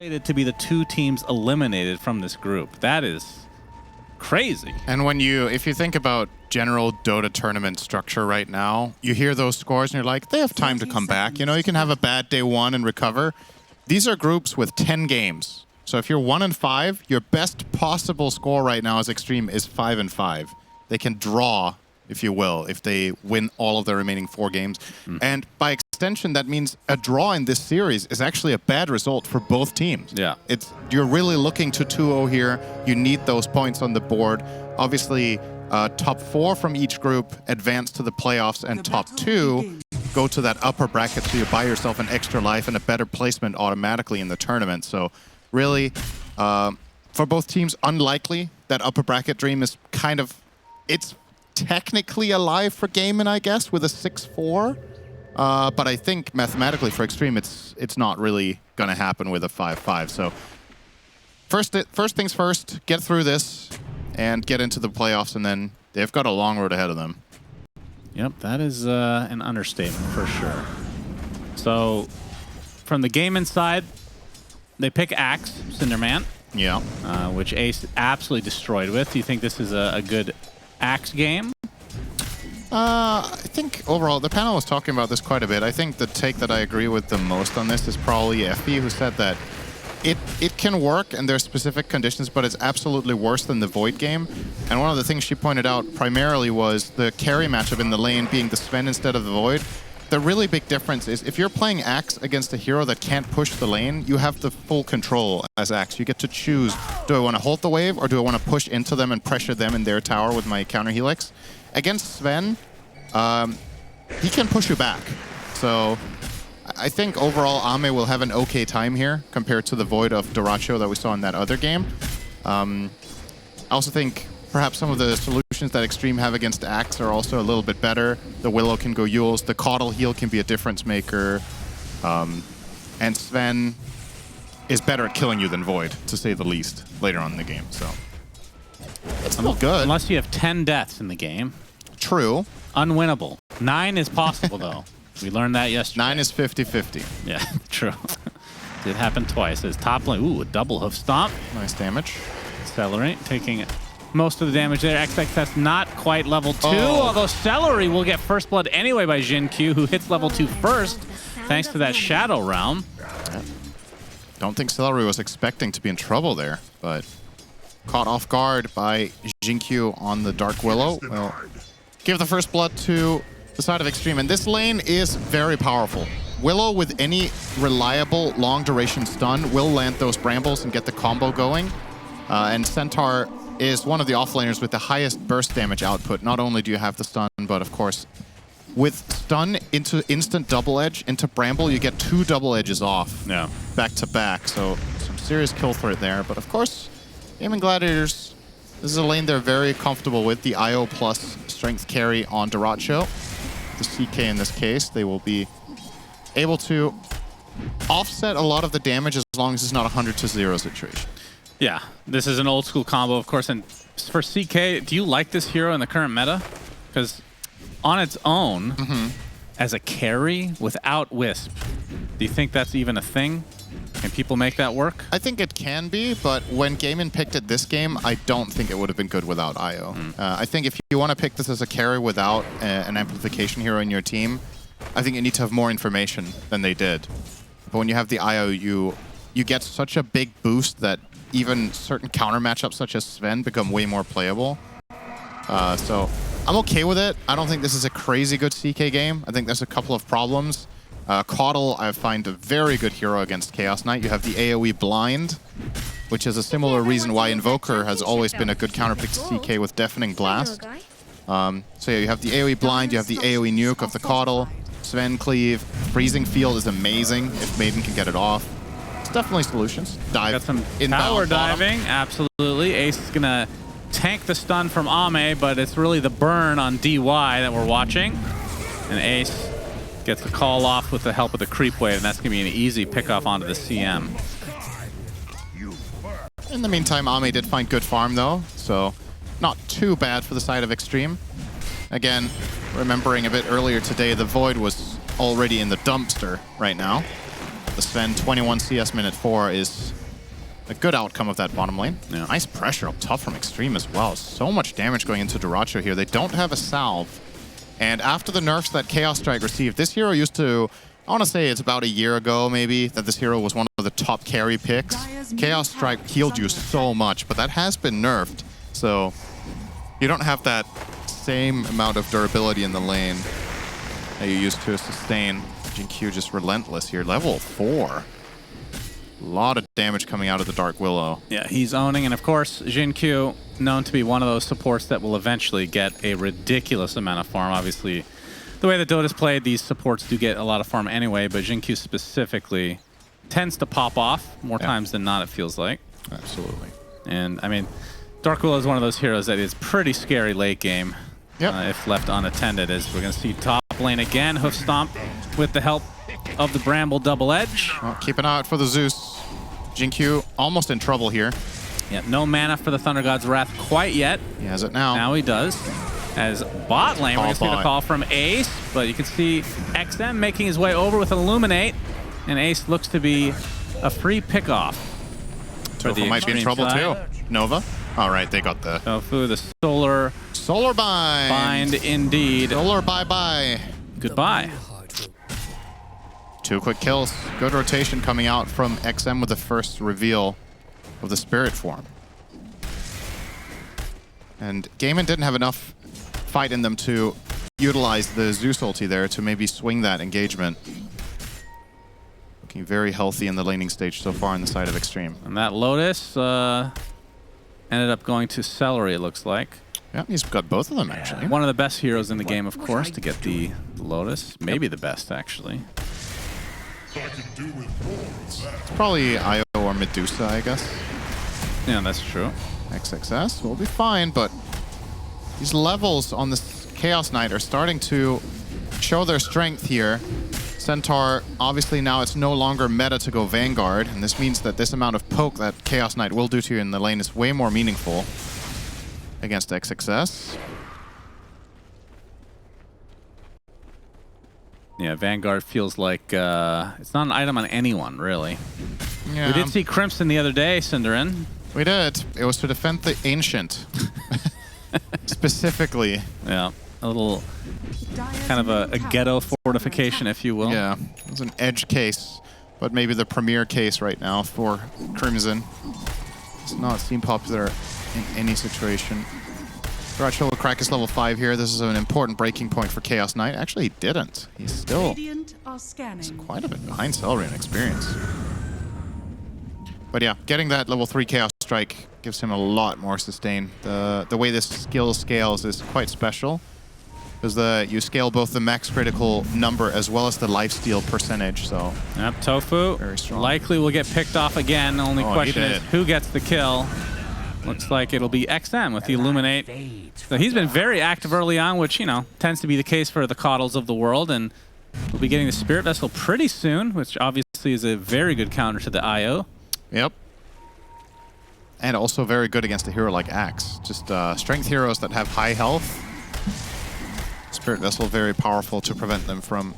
To be the two teams eliminated from this group. That is crazy. And if you think about general Dota tournament structure right now, you hear those scores and you're like, they have time to come back. You know, you can have a bad day one and recover. These are groups with 10 games. So if you're 1-5, your best possible score right now as Xtreme is 5-5. They can draw, if you will, if they win all of the remaining 4 games. And by extension, that means a draw in this series is actually a bad result for both teams. Yeah. You're really looking to 2-0 here. You need those points on the board. Obviously, top 4 from each group advance to the playoffs, and top 2 go to that upper bracket, so you buy yourself an extra life and a better placement automatically in the tournament. So really, for both teams, unlikely that upper bracket dream is kind of... It's technically alive for Gaimin, I guess, with a 6-4. But I think mathematically for Xtreme, it's not really going to happen with a 5-5. So first things first, get through this and get into the playoffs, and then they've got a long road ahead of them. Yep, that is an understatement for sure. So from the Gaimin side, they pick Axe, Cinderman. Yeah. Which Ace absolutely destroyed with. Do you think this is a good Axe game? I think overall, the panel was talking about this quite a bit. I think the take that I agree with the most on this is probably Effie, who said that it can work and there's specific conditions, but it's absolutely worse than the Void game. And one of the things she pointed out primarily was the carry matchup in the lane being the Sven instead of the Void. The really big difference is if you're playing Axe against a hero that can't push the lane, you have the full control as Axe. You get to choose, do I want to hold the wave or do I want to push into them and pressure them in their tower with my counter helix? Against Sven, he can push you back. So I think overall Ame will have an okay time here compared to the Void of Dota2 that we saw in that other game. I also think perhaps some of the solutions that Xtreme have against Axe are also a little bit better. The Willow can go Yules, the Caudal heal can be a difference maker, and Sven is better at killing you than Void, to say the least, later on in the game. So it's still good. Unless you have 10 deaths in the game. True. Unwinnable. 9 is possible, though. We learned that yesterday. 9 is 50-50. Yeah, true. Did happen twice. His top lane, ooh, a double hoof stomp. Nice damage. Celery taking most of the damage there. XX not quite level 2, although Celery will get first blood anyway by Jin Q, who hits level 2 first, thanks to that Shadow Realm. Yeah. Don't think Celery was expecting to be in trouble there, but caught off guard by Jin Q on the Dark Willow. Well, give the first blood to the side of Xtreme, and this lane is very powerful. Willow with any reliable long duration stun will land those brambles and get the combo going. And Centaur is one of the offlaners with the highest burst damage output. Not only do you have the stun, but of course, with stun into instant double edge into Bramble, you get 2 double edges off back to back. So some serious kill threat there. But of course, Gaimin Gladiators, this is a lane they're very comfortable with. The IO plus strength carry on Dota2. The CK in this case, they will be able to offset a lot of the damage as long as it's not a 100-0 situation. Yeah, this is an old school combo, of course. And for CK, do you like this hero in the current meta? Because on its own, as a carry without Wisp, do you think that's even a thing? Can people make that work? I think it can be, but when Gaimin picked it this game, I don't think it would have been good without IO. I think if you want to pick this as a carry without an amplification hero in your team, I think you need to have more information than they did. But when you have the IO, you get such a big boost that even certain counter matchups such as Sven become way more playable. So I'm okay with it. I don't think this is a crazy good CK game. I think there's a couple of problems. Caudal, I find a very good hero against Chaos Knight. You have the AoE blind, which is a similar reason why Invoker has always been a good counterpick to CK with Deafening Blast. So yeah, you have the AoE blind, you have the AoE nuke of the Caudal, Sven Cleave, Freezing Field is amazing if Maiden can get it off. It's definitely solutions. Dive. Got some power diving, absolutely. Ace is gonna tank the stun from Ame, but it's really the burn on DY that we're watching. And Ace gets the call off with the help of the creep wave, and that's gonna be an easy pickoff onto the CM. In the meantime, Ame did find good farm though, so not too bad for the side of Xtreme. Again, remembering a bit earlier today, the Void was already in the dumpster right now. the Sven. 21 CS minute 4 is a good outcome of that bottom lane. Yeah. Nice pressure up top from Xtreme as well. So much damage going into Dota2 here. They don't have a salve. And after the nerfs that Chaos Strike received, this hero used to, I want to say it's about a year ago maybe, that this hero was one of the top carry picks. Chaos Strike healed you so much, but that has been nerfed. So you don't have that same amount of durability in the lane that you used to sustain. Jin just relentless here. Level 4. A lot of damage coming out of the Dark Willow. Yeah, he's owning, and of course, Jin known to be one of those supports that will eventually get a ridiculous amount of farm. Obviously, the way that Dota's played, these supports do get a lot of farm anyway, but Jin specifically tends to pop off more times than not, it feels like. Absolutely. And, I mean, Dark Willow is one of those heroes that is pretty scary late game if left unattended, as we're going to see top lane again. Hoof Stomp with the help of the Bramble double edge. Well, keep an eye out for the Zeus. Jin almost in trouble here. Yeah, no mana for the Thunder God's Wrath quite yet. He has it now. Now he does. As bot lane, we're going to see the call from Ace, but you can see XM making his way over with an Illuminate, and Ace looks to be a free pickoff. Tofu might be in trouble too. Nova. All right, they got the Tofu, the Solar Bind. Indeed. Solar bye-bye. Goodbye. 2 quick kills. Good rotation coming out from XM with the first reveal of the Spirit form. And Gaimin didn't have enough fight in them to utilize the Zeus ulti there to maybe swing that engagement. Looking very healthy in the laning stage so far on the side of Xtreme. And that Lotus ended up going to Celery, it looks like. Yeah, he's got both of them, actually. One of the best heroes in the game, of course, to get the Lotus. Maybe the best, actually. It's probably Io or Medusa, I guess. Yeah, that's true. XXS will be fine, but these levels on this Chaos Knight are starting to show their strength here. Centaur, obviously now it's no longer meta to go Vanguard, and this means that this amount of poke that Chaos Knight will do to you in the lane is way more meaningful against XXS. Yeah, Vanguard feels like it's not an item on anyone, really. Yeah. We did see Crimson the other day, Cinderin. We did. It was to defend the Ancient. Specifically. Yeah, a little kind of a ghetto fortification, if you will. Yeah, it was an edge case, but maybe the premier case right now for Crimson. Does not seem popular in any situation. Dota2 will crack his level 5 here. This is an important breaking point for Chaos Knight. Actually, he didn't. He's still quite a bit behind Celery in experience. But yeah, getting that level 3 Chaos Strike gives him a lot more sustain. The way this skill scales is quite special, because you scale both the max critical number as well as the lifesteal percentage. So yep, Tofu very strong. Likely will get picked off again. The only question is who gets the kill. Looks like it'll be XM with the Illuminate. So he's been very active early on, which, you know, tends to be the case for the Coddles of the world. And we'll be getting the Spirit Vessel pretty soon, which obviously is a very good counter to the IO. Yep. And also very good against a hero like Axe. Just strength heroes that have high health. Spirit Vessel very powerful to prevent them from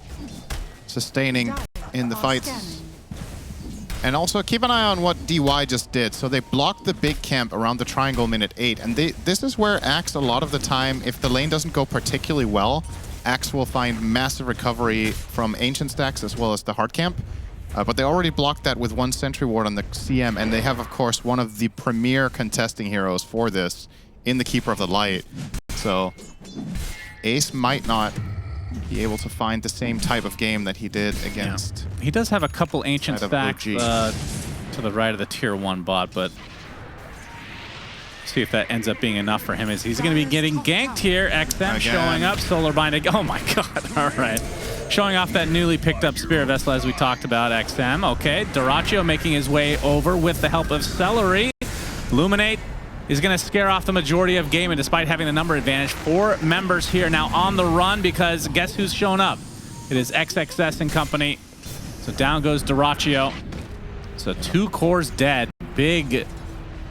sustaining in the fights. And also keep an eye on what DY just did. So they blocked the big camp around the triangle minute 8. And this is where Axe, a lot of the time, if the lane doesn't go particularly well, Axe will find massive recovery from Ancient stacks as well as the hard camp. But they already blocked that with 1 Sentry Ward on the CM, and they have, of course, one of the premier contesting heroes for this in the Keeper of the Light. So Ace might not be able to find the same type of game that he did against... Yeah. He does have a couple Ancient stacks to the right of the Tier 1 bot, but see if that ends up being enough for him. As he's going to be getting ganked here. XM showing up. Solar Bind. Oh my god. All right. Showing off that newly picked up Spirit Vessel as we talked about. XM. Okay. Dyrachyo making his way over with the help of Celery. Illuminate is going to scare off the majority of Gaimin despite having the number advantage. 4 members here now on the run because guess who's shown up? It is XXS and company. So down goes Dyrachyo. So 2 cores dead. Big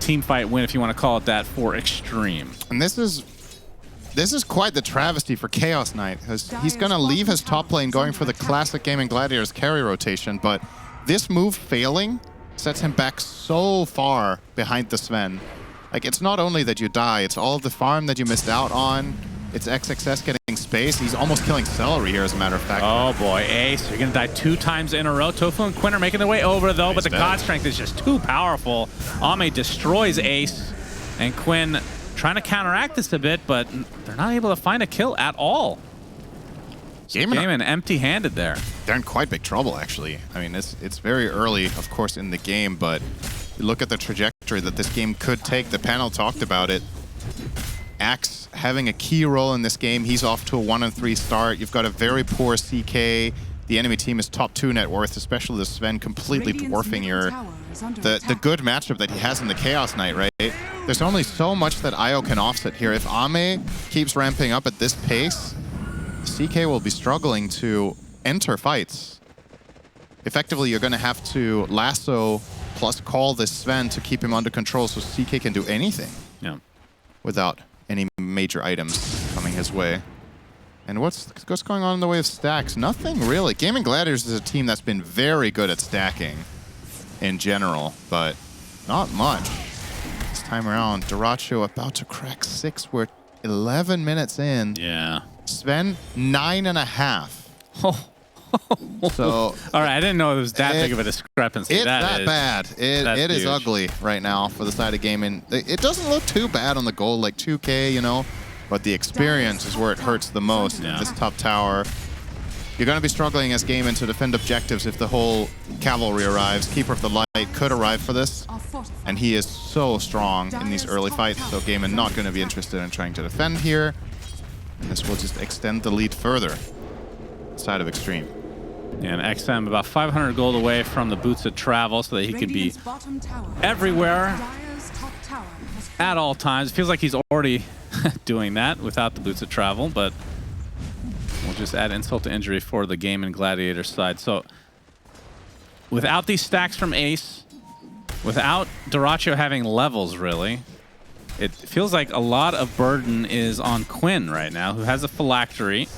team fight win, if you want to call it that, for Xtreme. And this is quite the travesty for Chaos Knight, because he's going to leave his top lane going for the classic Gaimin Gladiators carry rotation, but this move failing sets him back so far behind the Sven. Like, it's not only that you die, it's all of the farm that you missed out on. It's XXS getting space. He's almost killing Celery here, as a matter of fact. Oh boy, Ace, you're gonna die 2 times in a row. Tofu and Quinn are making their way over though, but the God Strength is just too powerful. Ame destroys Ace, and Quinn trying to counteract this a bit, but they're not able to find a kill at all. Gaimin empty-handed there. They're in quite big trouble, actually. I mean, it's very early, of course, in the game, but you look at the trajectory that this game could take. The panel talked about it. Axe having a key role in this game. He's off to a 1-3 start. You've got a very poor CK. The enemy team is top 2 net worth, especially the Sven, completely dwarfing the good matchup that he has in the Chaos Knight, right? There's only so much that IO can offset here. If Ame keeps ramping up at this pace, CK will be struggling to enter fights. Effectively, you're going to have to lasso plus call this Sven to keep him under control so CK can do anything without any major items coming his way. And what's going on in the way of stacks? Nothing really. Gaimin Gladiators is a team that's been very good at stacking in general, but not much. This time around, Dota2 about to crack 6. We're 11 minutes in. Yeah. Sven, 9.5. So, all right, I didn't know it was that big of a discrepancy. It's that bad. It is ugly right now for the side of Gaimin. It doesn't look too bad on the gold, like 2K, you know, but the experience is where it hurts the most. This top tower. You're going to be struggling as Gaimin to defend objectives if the whole cavalry arrives. Keeper of the Light could arrive for this, and he is so strong in these early fights, so Gaimin not going to be interested in trying to defend here. This will just extend the lead further. Side of Xtreme. Yeah, and XM about 500 gold away from the Boots of Travel so that he could be everywhere at all times. It feels like he's already doing that without the Boots of Travel, but we'll just add insult to injury for the Gaimin Gladiator side. So without these stacks from Ace, without Dota2 having levels really, it feels like a lot of burden is on Quinn right now, who has a phylactery.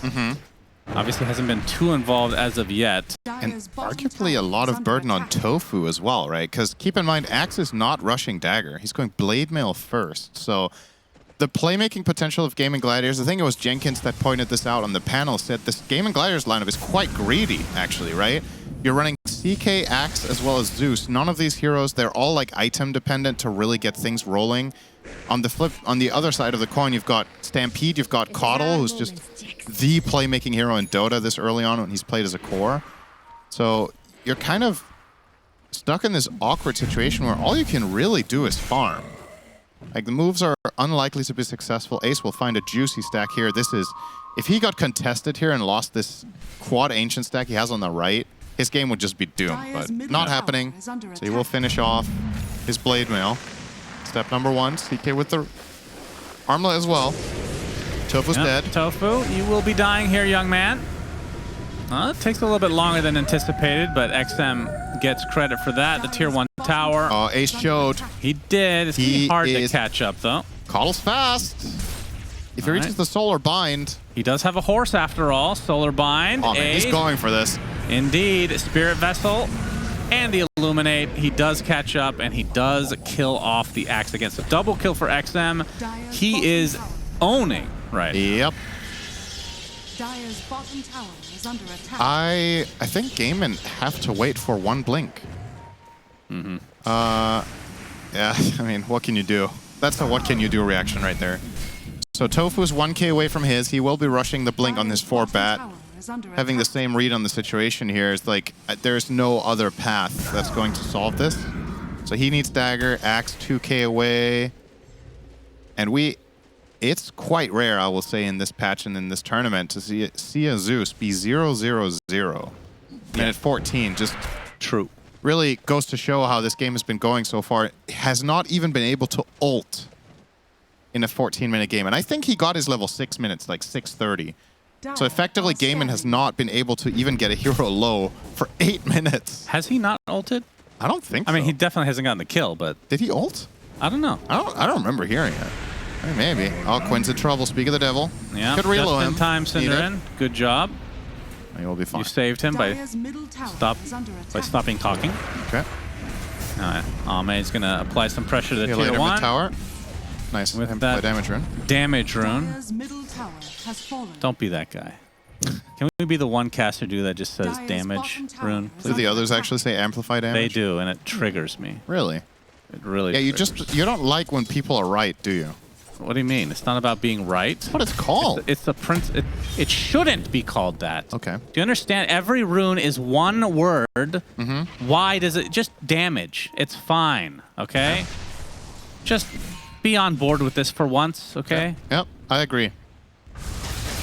Obviously hasn't been too involved as of yet. And arguably a lot of burden on Tofu as well, right? Because keep in mind, Axe is not rushing Dagger. He's going Blade Mail first. So the playmaking potential of Gaimin Gladiators, I think it was Jenkins that pointed this out on the panel, said this Gaimin Gladiators lineup is quite greedy, actually, right? You're running CK, Axe, as well as Zeus. None of these heroes, they're all like item dependent to really get things rolling. On the other side of the coin, you've got Stampede, you've got Coddle, who's just the playmaking hero in Dota this early on when he's played as a core. So you're kind of stuck in this awkward situation where all you can really do is farm. Like, the moves are unlikely to be successful. Ace will find a juicy stack here. This is, if he got contested here and lost this quad ancient stack he has on the right, his game would just be doomed, but not happening. So he will finish off his Blade Mail. Step number 1, CK with the Armlet as well. Tofu's dead. Tofu, you will be dying here, young man. It takes a little bit longer than anticipated, but XM gets credit for that. The tier 1 tower. Oh, Ace showed. He did. It's gonna be hard to catch up, though. Coddle's fast. If he reaches the Solar Bind. He does have a horse after all. Solar Bind. Oh, man, he's going for this. Indeed. Spirit Vessel and the Illuminate. He does catch up, and he does kill off the Axe against a double kill for XM. He is owning right. Yep. I think Gaimin have to wait for 1 blink. Yeah, I mean, what can you do? That's a what can you do reaction right there. So Tofu's 1k away from his. He will be rushing the blink on this 4-bat. Having the same read on the situation here is like, there's no other path that's going to solve this. So he needs Dagger, Axe 2k away. And it's quite rare, I will say, in this patch and in this tournament to see a Zeus be 0-0-0. Minute 14, just true. Really goes to show how this game has been going so far. It has not even been able to ult in a 14-minute game. And I think he got his level 6 minutes, like 6:30. So effectively, Gaimin has not been able to even get a hero low for 8 minutes. Has he not ulted? I don't think so. I mean, he definitely hasn't gotten the kill, but... Did he ult? I don't know. I don't remember hearing it. Maybe. Oh, Quinn's in trouble. Speak of the devil. Yeah. Could reload him. Just in time, Cinderin. Good job. He will be fine. You saved him by stopping talking. Okay. Ame is going to apply some pressure to the tier 1. Tower. Nice. With that damage rune. Damage rune. Don't be that guy. Can we be the one caster do that just says damage rune? Do the others actually say amplify damage? They do, and it triggers me. Really? It really. Yeah, you don't like when people are right, do you? What do you mean? It's not about being right. That's what it's called. It's a it shouldn't be called that. Okay. Do you understand? Every rune is one word. Mm-hmm. Why does it just damage? It's fine. Okay. Yeah. Just be on board with this for once. Okay. Yep. I agree.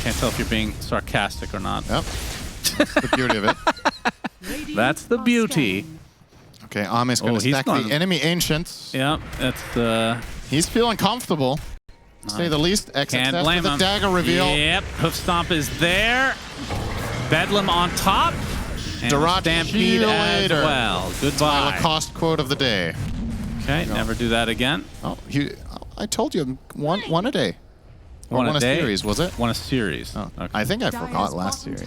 Can't tell if you're being sarcastic or not. Yep. That's the beauty of it. That's the beauty. Okay, Ame's going to stack the enemy ancients. Yep, that's the... He's feeling comfortable, to say the least. Can't blame the him. Dagger reveal. Yep, Hoof Stomp is there. Bedlam on top. And Stampede as well. Goodbye. The cost quote of the day. Okay, never do that again. Oh, I told you, one a day. Or one a day? Series, was it? One a series. Oh, okay. I think I forgot last series.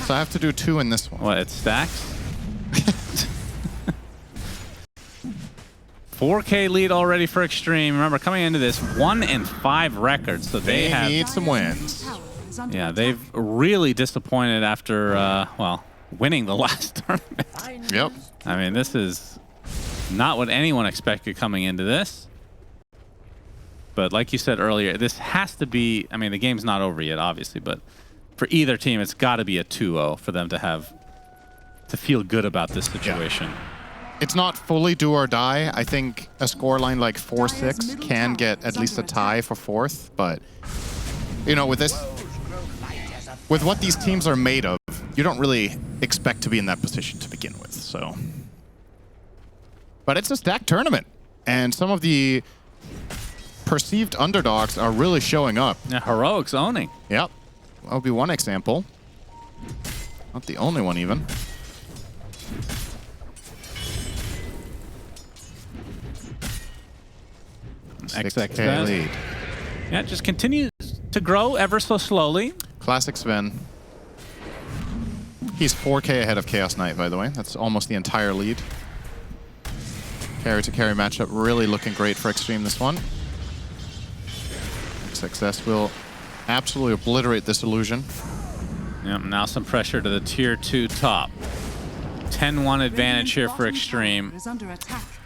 So I have to do 2 in this one. What, it stacks? 4K lead already for Xtreme. Remember, coming into this, 1-5 records, so they need some wins. Yeah, they've really disappointed after, well, winning the last tournament. Yep. I mean, this is not what anyone expected coming into this. But like you said earlier, this has to be, I mean, the game's not over yet, obviously, but for either team, it's got to be a 2-0 for them to feel good about this situation. Yeah. It's not fully do or die. I think a scoreline like 4-6 can get at least a tie for 4th, but you know, with what these teams are made of, you don't really expect to be in that position to begin with. So, but it's a stacked tournament, and some of the perceived underdogs are really showing up. Yeah, Heroics owning. Yep, that'll be one example. Not the only one, even. XX lead. Yeah, it just continues to grow ever so slowly. Classic Sven. He's 4K ahead of Chaos Knight, by the way. That's almost the entire lead. Carry-to-carry matchup really looking great for Xtreme this one. XXS will absolutely obliterate this illusion. Yep, now some pressure to the tier 2 top. 10-1 advantage here for Xtreme.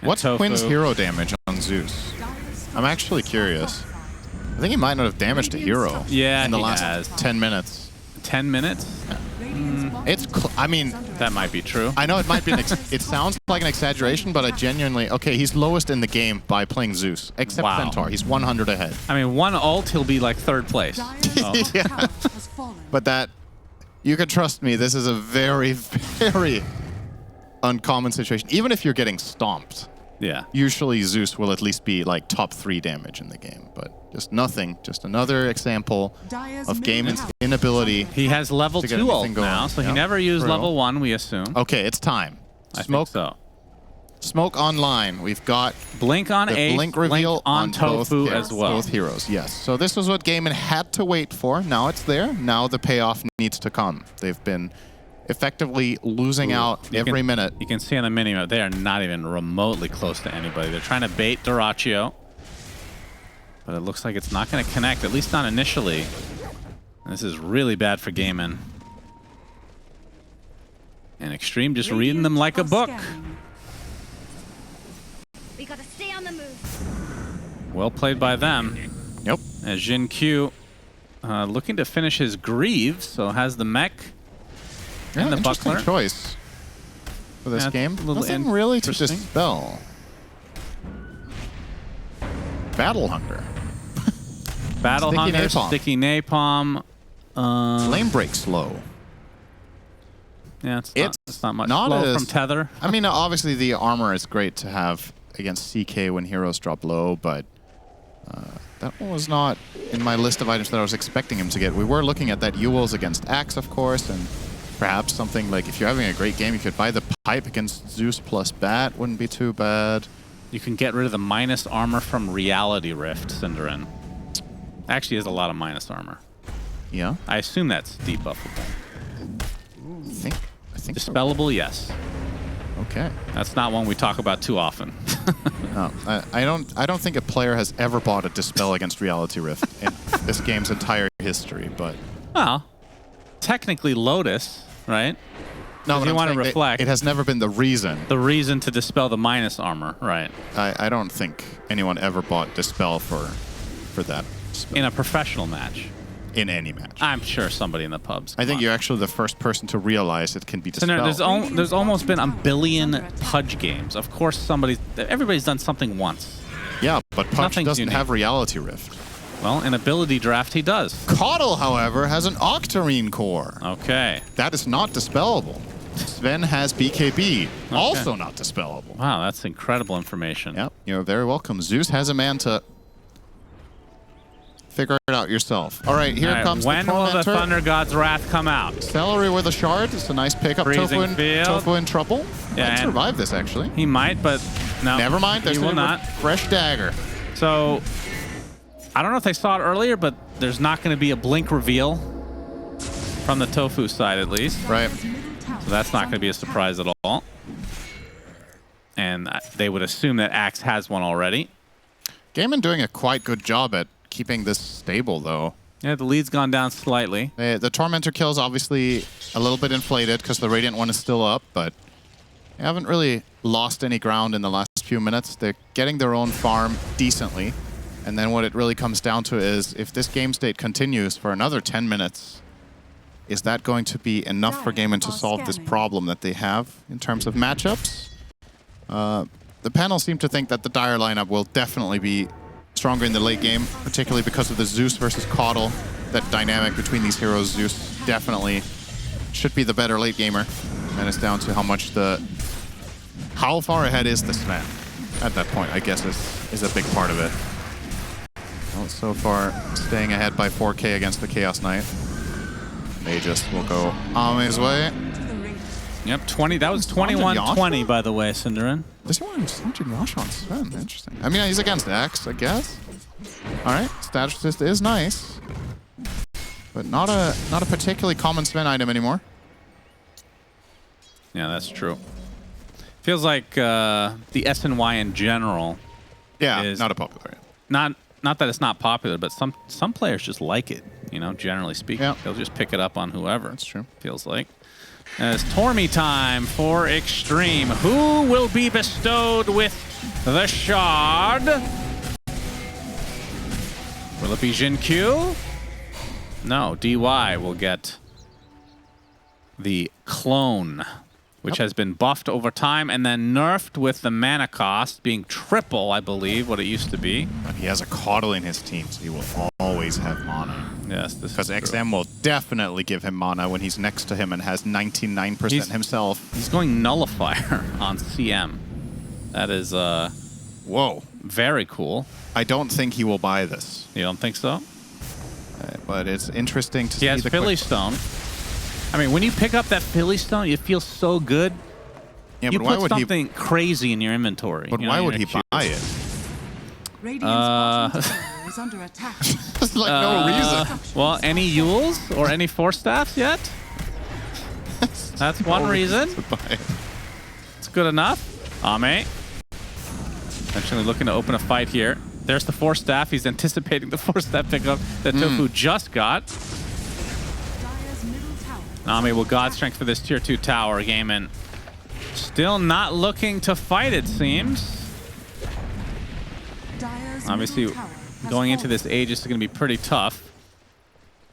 What's Quinn's hero damage on Zeus? I'm actually curious. I think he might not have damaged a hero in the last 10 minutes. 10 minutes? I mean, that might be true. I know it might be. It sounds like an exaggeration, but I genuinely he's lowest in the game by playing Zeus, except Centaur. He's 100 ahead. I mean, one ult, he'll be like 3rd place. So. Yeah. But that, you can trust me. This is a very, very uncommon situation. Even if you're getting stomped. Yeah. Usually Zeus will at least be like top 3 damage in the game, but just nothing. Just another example of Gaimin's inability. He has level 2 ult now, so he never used level 1, we assume. Okay, it's time. Smoke online. We've got Blink on Ace, Blink reveal on Tofu as well. Both heroes, yes. So this was what Gaimin had to wait for. Now it's there. Now the payoff needs to come. They've been effectively losing out every minute. You can see on the minimap, they are not even remotely close to anybody. They're trying to bait Dyrachyo, but it looks like it's not going to connect, at least not initially. And this is really bad for Gaimin. And Xtreme just reading them like a book. We gotta stay on the move. Well played by them. Yep. As Jin Q looking to finish his Greaves, so has the mech. And the buckler choice for this game. Nothing really to dispel. Battle Hunger. Battle Hunger, Sticky Napalm. Flame Break slow. Yeah, it's not much slow from Tether. I mean, obviously the armor is great to have against CK when heroes drop low, but that one was not in my list of items that I was expecting him to get. We were looking at that Ewells against Axe, of course, and perhaps something like if you're having a great game, you could buy the pipe against Zeus plus Bat. Wouldn't be too bad. You can get rid of the minus armor from Reality Rift, Cinderin. Actually, has a lot of minus armor. Yeah? I assume that's debuffable. think so. Dispellable, yes. Okay. That's not one we talk about too often. No, I don't think a player has ever bought a Dispel against Reality Rift in this game's entire history, but... Well, technically Lotus, right? No, if you want to reflect, it has never been the reason. The reason to dispel the minus armor, right? I don't think anyone ever bought Dispel for that spell. In a professional match. In any match. I'm sure somebody in the pubs. I think you're actually the first person to realize it can be dispelled. There's almost been a billion Pudge games. Of course, everybody's done something once. Yeah, but Pudge Nothing's doesn't unique. have Reality Rift. Well, in ability draft, he does. Caudle, however, has an Octarine core. Okay. That is not dispellable. Sven has BKB, also not dispellable. Wow, that's incredible information. Yep, you're very welcome. Zeus has a man to figure it out yourself. All right, here comes when the will the Tormentor. Thunder God's Wrath come out? Celery with a shard. It's a nice pickup. Freezing field. Tofu in trouble. Yeah, Might survive this, actually. He might, but no. Never mind. He There's will a not. fresh dagger. So, I don't know if they saw it earlier, but there's not going to be a blink reveal from the Tofu side, at least. Right. So that's not going to be a surprise at all. And they would assume that Axe has one already. Gaimin doing a quite good job at keeping this stable, though. Yeah, the lead's gone down slightly. The Tormentor kill's obviously a little bit inflated because the Radiant one is still up, but they haven't really lost any ground in the last few minutes. They're getting their own farm decently. And then what it really comes down to is if this game state continues for another 10 minutes, is that going to be enough for Gaimin to solve this problem that they have in terms of matchups? The panel seem to think that the Dire lineup will definitely be stronger in the late game, particularly because of the Zeus versus Caudle. That dynamic between these heroes, Zeus definitely should be the better late gamer. And it's down to how far ahead is the Sven at that point, I guess is a big part of it. Well, so far, staying ahead by 4K against the Chaos Knight. Magus will go on his way. Yep, 20. That was 21-20, by the way, Cinderin. Does he want to launch Yasha on Sven? Interesting. I mean, he's against Axe, I guess. All right, status assist is nice, but not a particularly common Sven item anymore. Yeah, that's true. Feels like the SNY in general. Yeah, is not a popular. Not that it's not popular, but some players just like it. You know, generally speaking, Yeah. they'll just pick it up on whoever. That's true. Feels like. And it's Tormy time for Xtreme. Who will be bestowed with the shard? Will it be Jin-Q? No, DY will get the clone, which has been buffed over time and then nerfed with the mana cost being triple, I believe, what it used to be. But he has a Caudle in his team, so he will always have mana. Yes, this Because is true. XM will definitely give him mana when he's next to him and has 99% himself. He's going Nullifier on CM. That is Whoa. very cool. I don't think he will buy this, You don't think so? but it's interesting to see He has the Philly quick... Stone. I mean, when you pick up that Philly Stone, you feel so good. Yeah, You but why put would he? something crazy in your inventory. But you know, why would in he your buy queue. it? Radiant's bottom tower is under attack. There's like no reason. Well, any Yules or any Force Staffs yet? That's one reason. To buy it. It's good enough. Ame. Actually looking to open a fight here. There's the Force Staff. He's anticipating the Force Staff pickup that Tofu just got. Dire's middle tower. Nami will God Strength for this Tier 2 tower. Gaimin still not looking to fight, it seems. Dire's Obviously, middle tower has going into fallen. this Aegis is going to be pretty tough.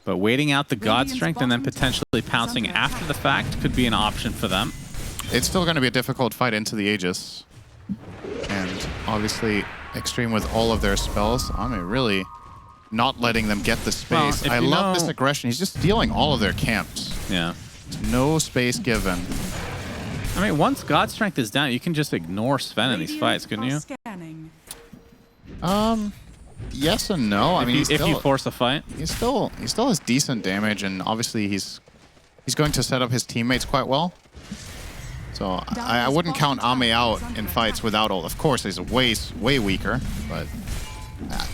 But waiting out the God Radiant's Strength and then bottom potentially tower is pouncing under after attack. the fact could be an option for them. It's still going to be a difficult fight into the Aegis. And obviously, Xtreme with all of their spells, I mean, really not letting them get the space. if I you love know- this aggression. He's just stealing all of their camps. Yeah. No space given. I mean, once God Strength is down, you can just ignore Sven in these Radiant fights, couldn't are you? Scanning. Yes and no. I mean, If you force a fight. he still has decent damage, and obviously he's going to set up his teammates quite well. So I wouldn't count Ame out in fights without ult. Of course, he's way weaker, but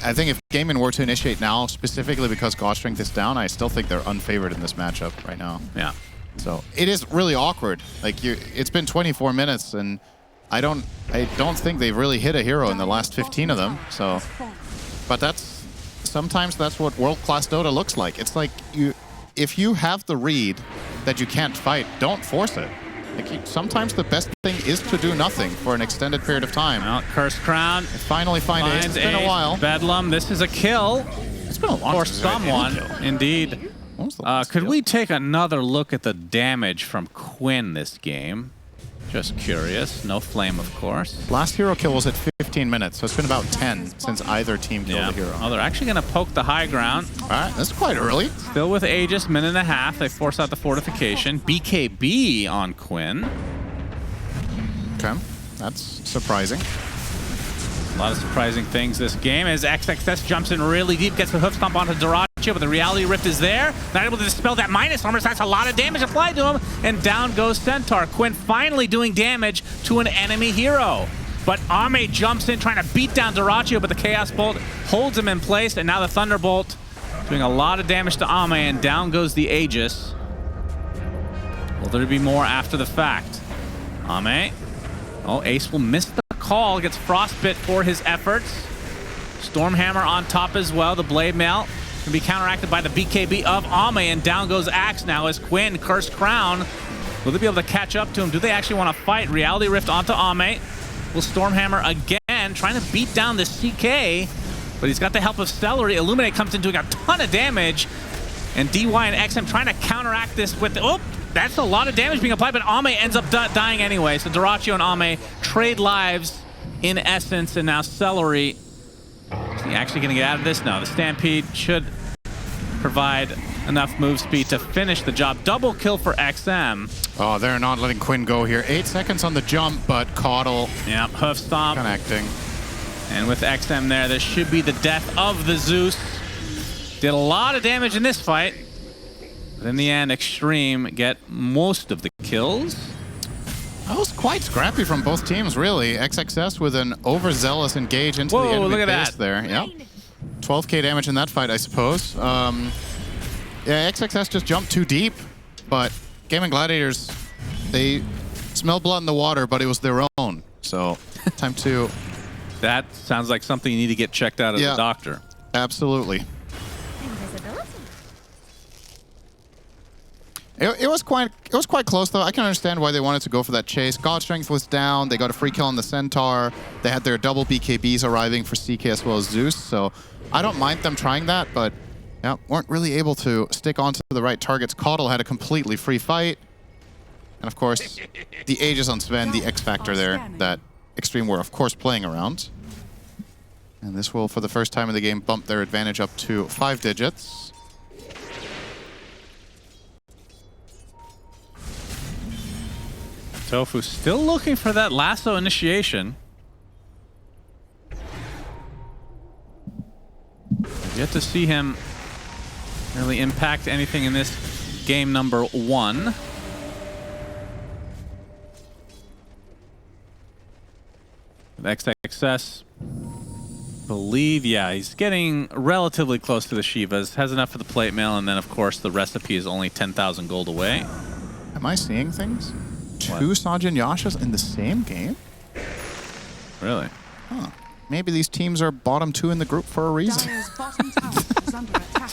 I think if Gaimin were to initiate now, specifically because God Strength is down, I still think they're unfavored in this matchup right now. Yeah. So it is really awkward. Like it's been 24 minutes, and I don't think they've really hit a hero in the last 15 of them. So, but sometimes that's what world-class Dota looks like. It's like if you have the read that you can't fight, don't force it. Like sometimes the best thing is to do nothing for an extended period of time. Well, Cursed Crown. Finally find Ace. It's been a while. Bedlam, this is a kill. It's been a long For since we've had any someone, kill. indeed. What was the last Could kill? we take another look at the damage from Quinn this game? Just curious. No flame, of course. Last hero kill was at 15 minutes, so it's been about 10 since either team killed a hero. Oh, they're actually going to poke the high ground. All right, that's quite early. Still with Aegis, minute and a half. They force out the fortification. BKB on Quinn. Okay, that's surprising. A lot of surprising things this game as XXS jumps in really deep, gets the hoof stomp onto Dyrachyo, but the reality rift is there. Not able to dispel that minus armor, so that's a lot of damage applied to him, and down goes Centaur. Quinn finally doing damage to an enemy hero. But Ame jumps in trying to beat down Dyrachyo, but the Chaos Bolt holds him in place, and now the Thunderbolt doing a lot of damage to Ame, and down goes the Aegis. Will there be more after the fact? Ame. Oh, Ace will miss the call, gets frostbit for his efforts. Stormhammer on top as well. The Blade Mail can be counteracted by the BKB of Ame, and down goes Axe now as Quinn, Cursed Crown. Will they be able to catch up to him? Do they actually want to fight? Reality Rift onto Ame. Will Stormhammer again, trying to beat down the CK, but he's got the help of Celery. Illuminate comes in doing a ton of damage, and DY and XM trying to counteract this with, oh, that's a lot of damage being applied, but Ame ends up dying anyway. So Dyrachyo and Ame trade lives in essence, and now Celery, is he actually going to get out of this? No, the Stampede should provide enough move speed to finish the job. Double kill for XM. Oh, they're not letting Quinn go here. 8 seconds on the jump, but Caudle Yeah, hoof stomp. connecting. And with XM there, this should be the death of the Zeus. Did a lot of damage in this fight. But in the end, Xtreme get most of the kills. That was quite scrappy from both teams, really. XXS with an overzealous engage into the enemy look at base that. there. Yep. 12k damage in that fight, I suppose. Yeah, XXS just jumped too deep, but Gaimin Gladiators, they smell blood in the water, but it was their own. So, time to... That sounds like something you need to get checked out as Yeah. a doctor. Absolutely. Invisibility. It was quite close, though. I can understand why they wanted to go for that chase. God Strength was down. They got a free kill on the Centaur. They had their double BKBs arriving for CK as well as Zeus. So I don't mind them trying that, but yeah, weren't really able to stick onto the right targets. Caudle had a completely free fight. And of course, the Aegis on Sven, the X Factor there that Xtreme were, of course, playing around. And this will, for the first time in the game, bump their advantage up to 5 digits. Tofu still looking for that lasso initiation. I've yet to see him really impact anything in this game number 1. With XXS, believe, yeah, he's getting relatively close to the Shivas. Has enough for the plate mail, and then of course the recipe is only 10,000 gold away. Am I seeing things? What? 2 Sajin Yashas in the same game? Really? Huh. Maybe these teams are bottom 2 in the group for a reason. Dire's bottom tower is under attack.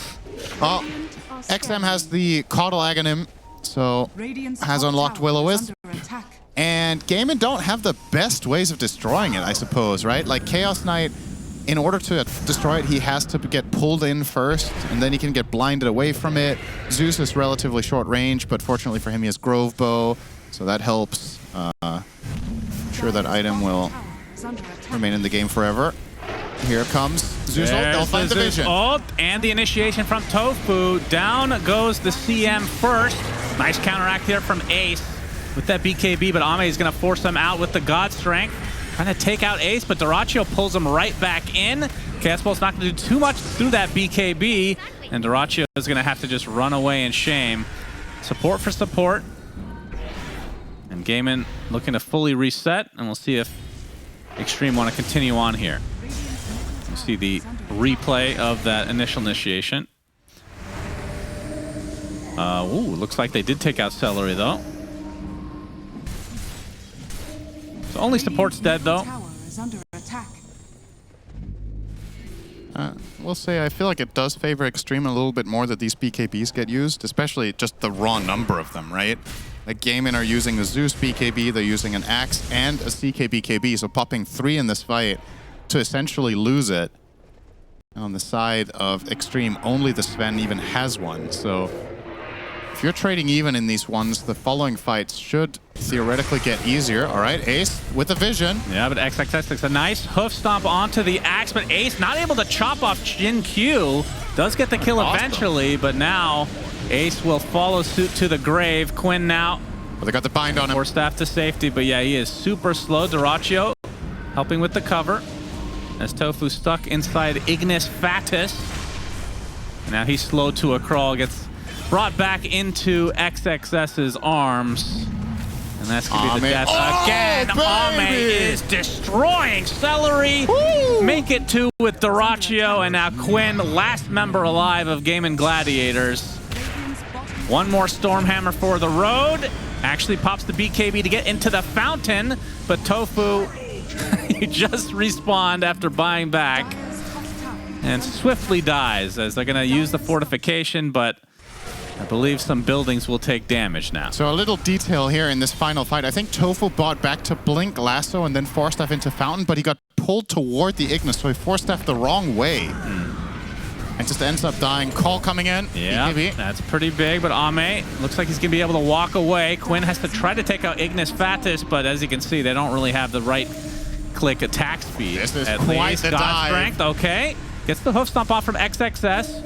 Oh, Radiant are XM scanning. has the Caudle Aghanim, so Radiant's has top unlocked tower Will-O-Wisp. is under attack. And Gaimin don't have the best ways of destroying it, I suppose, right? Like Chaos Knight, in order to destroy it, he has to get pulled in first, and then he can get blinded away from it. Zeus is relatively short range, but fortunately for him, he has Grove Bow, so that helps. I'm sure that item will remain in the game forever. Here comes Zeus. They'll find the vision. Oh, and the initiation from Tofu. Down goes the CM first. Nice counteract here from Ace with that BKB, but Ame is going to force him out with the God Strength. Trying to take out Ace, but Dyrachyo pulls him right back in. Chaos Bolt's not going to do too much through that BKB, and Dyrachyo is going to have to just run away in shame. Support for support. And Gaimin looking to fully reset, and we'll see if Xtreme want to continue on here. You see the replay of that initial initiation. Ooh, looks like they did take out Celery, though. So only support's dead, though. Tower is under attack. We'll say I feel like it does favor Xtreme a little bit more that these BKBs get used, especially just the raw number of them, right? Like Gaimin are using a Zeus BKB, they're using an Axe and a CK BKB, so popping 3 in this fight to essentially lose it. On the side of Xtreme, only the Sven even has one, so if you're trading even in these ones, the following fights should theoretically get easier. All right, Ace with a vision. Yeah, but XXX takes a nice hoof stomp onto the Axe, but Ace not able to chop off Jin Q. Does get the kill eventually, but now Ace will follow suit to the grave. Quinn now. Well, they got the bind on him. Or staff to safety, but yeah, he is super slow. Dyrachyo helping with the cover. As Tofu stuck inside Ignis Fatus. And now he's slowed to a crawl, gets brought back into XXS's arms. And that's going to be the death again. Ame is destroying Celery. Woo! Make it 2 with Dyrachyo, and now Quinn, last member alive of Gaimin Gladiators. One more Stormhammer for the road. Actually pops the BKB to get into the fountain, but Tofu, he just respawned after buying back and swiftly dies as they're going to use the fortification, but I believe some buildings will take damage now. So a little detail here in this final fight. I think Tofu bought back to Blink, Lasso, and then Force Staff into Fountain, but he got pulled toward the Ignis, so he Force Staffed the wrong way. And just ends up dying. Call coming in. Yeah, BKB. That's pretty big, but Ame looks like he's going to be able to walk away. Quinn has to try to take out Ignis Fatus, but as you can see, they don't really have the right click attack speed. This is at quite least. the God dive. Strength, okay. Gets the hoof stomp off from XXS.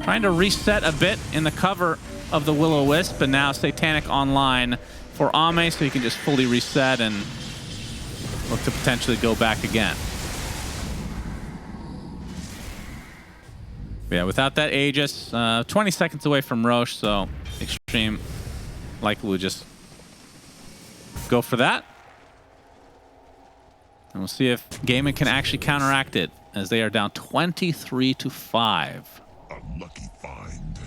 Trying to reset a bit in the cover of the Will-O-Wisp, but now Satanic online for Ame, so he can just fully reset and look to potentially go back again. But yeah, without that Aegis, 20 seconds away from Roche, so Xtreme likely will just go for that. And we'll see if Gaimin can actually counteract it, as they are down 23-5. Unlucky find.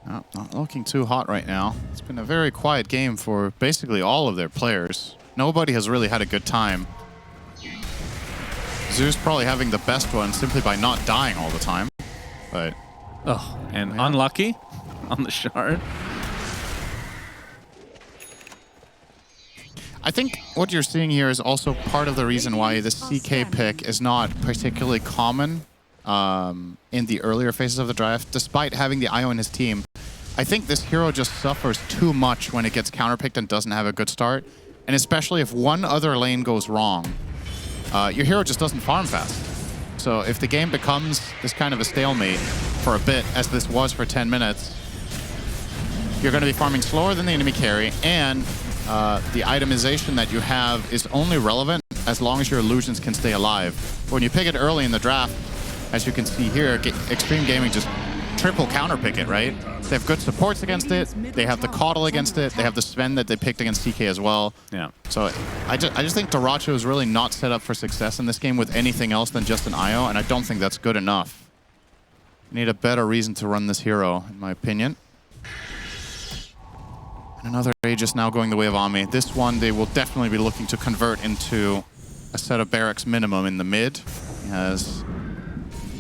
Oh, not looking too hot right now. It's been a very quiet game for basically all of their players. Nobody has really had a good time. Zeus probably having the best one simply by not dying all the time. But and unlucky on the shard. I think what you're seeing here is also part of the reason why this CK pick is not particularly common in the earlier phases of the draft, despite having the IO in his team. I think this hero just suffers too much when it gets counterpicked and doesn't have a good start. And especially if one other lane goes wrong, your hero just doesn't farm fast. So if the game becomes this kind of a stalemate for a bit, as this was for 10 minutes, you're going to be farming slower than the enemy carry, and the itemization that you have is only relevant as long as your illusions can stay alive. When you pick it early in the draft, as you can see here, Xtreme Gaming just triple counterpick it, right? They have good supports against it, they have the Caudal against it, they have the Sven that they picked against CK as well. Yeah. So I just think Dyrachyo is really not set up for success in this game with anything else than just an IO, and I don't think that's good enough. You need a better reason to run this hero, in my opinion. And another Aegis now going the way of Ame. This one they will definitely be looking to convert into a set of barracks minimum in the mid. He has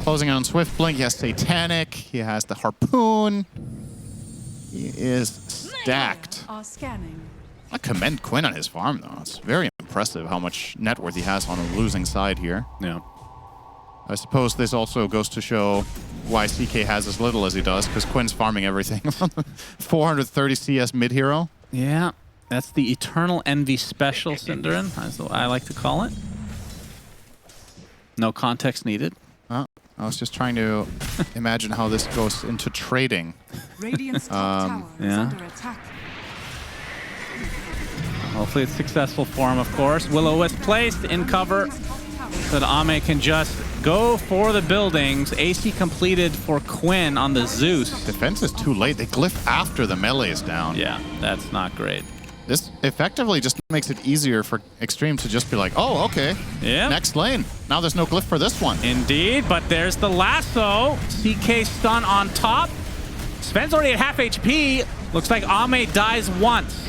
closing on Swift Blink, he has Satanic, he has the Harpoon. He is stacked. Are scanning. I commend Quinn on his farm though. It's very impressive how much net worth he has on a losing side here. Yeah. I suppose this also goes to show why CK has as little as he does, because Quinn's farming everything. 430 CS mid hero. Yeah, that's the Eternal Envy Special, Synderin, as I like to call it. No context needed. I was just trying to imagine how this goes into trading. Radiant's top tower is yeah. under attack. Hopefully it's successful for him, of course. Will-O-Wisp placed in cover so that Ame can just go for the buildings. AC completed for Quinn on the Zeus. Defense is too late. They glyph after the melee is down. Yeah, that's not great. This effectively just makes it easier for Xtreme to just be like, oh, okay, Yeah. next lane. Now there's no glyph for this one. Indeed, but there's the lasso. CK stun on top. Sven's already at half HP. Looks like Ame dies once.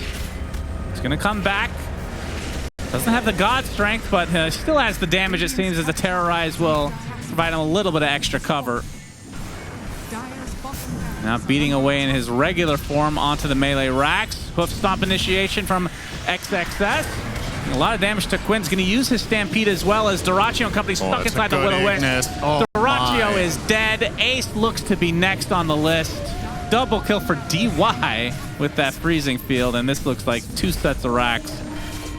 He's gonna come back. Doesn't have the God Strength, but still has the damage, it seems, as the Terrorize will provide him a little bit of extra cover. Now beating away in his regular form onto the melee racks. Hoof Stomp initiation from XXS. A lot of damage to Quinn's going to use his Stampede as well as Dyrachyo and company stuck inside the Will-O-Wisp. Dyrachyo is dead. Ace looks to be next on the list. Double kill for DY with that freezing field, and this looks like 2 sets of racks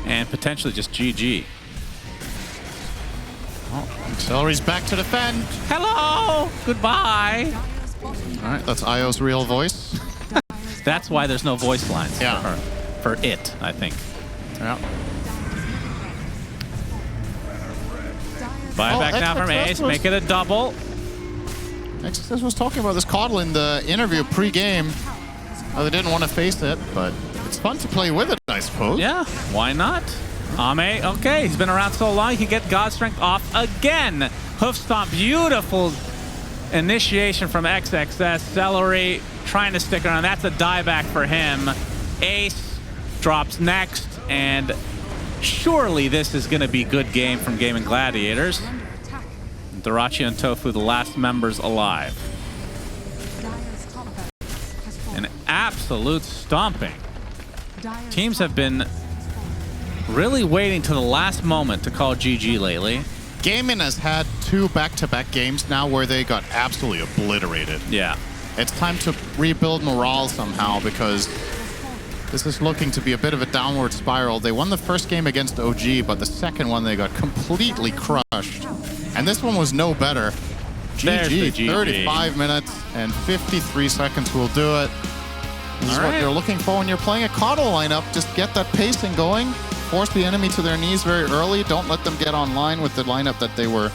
and potentially just GG. Celery's back to defend. Hello! Goodbye! All right, that's Io's real voice. That's why there's no voice lines Yeah. for her. For it, I think. Yeah. Buyback now from Ace, make it a double. XXS was talking about this Coddle in the interview pre-game. They didn't want to face it, but it's fun to play with it, I suppose. Yeah, why not? Ame, okay, he's been around so long, he can get God Strength off again. Hoof Stomp, beautiful initiation from XXS. Celery trying to stick around. That's a dieback for him. Ace drops next, and surely this is going to be good game from Gaimin Gladiators. Dyrachyo and Tofu, the last members alive. An absolute stomping. Teams have been really waiting to the last moment to call GG lately. Gaimin has had 2 back-to-back games now where they got absolutely obliterated. Yeah. It's time to rebuild morale somehow because this is looking to be a bit of a downward spiral. They won the first game against OG, but the second one they got completely crushed. And this one was no better. GG, 35 minutes and 53 seconds will do it. This is what you're looking for when you're playing a Coddle lineup. Just get that pacing going. Force the enemy to their knees very early. Don't let them get online with the lineup that they were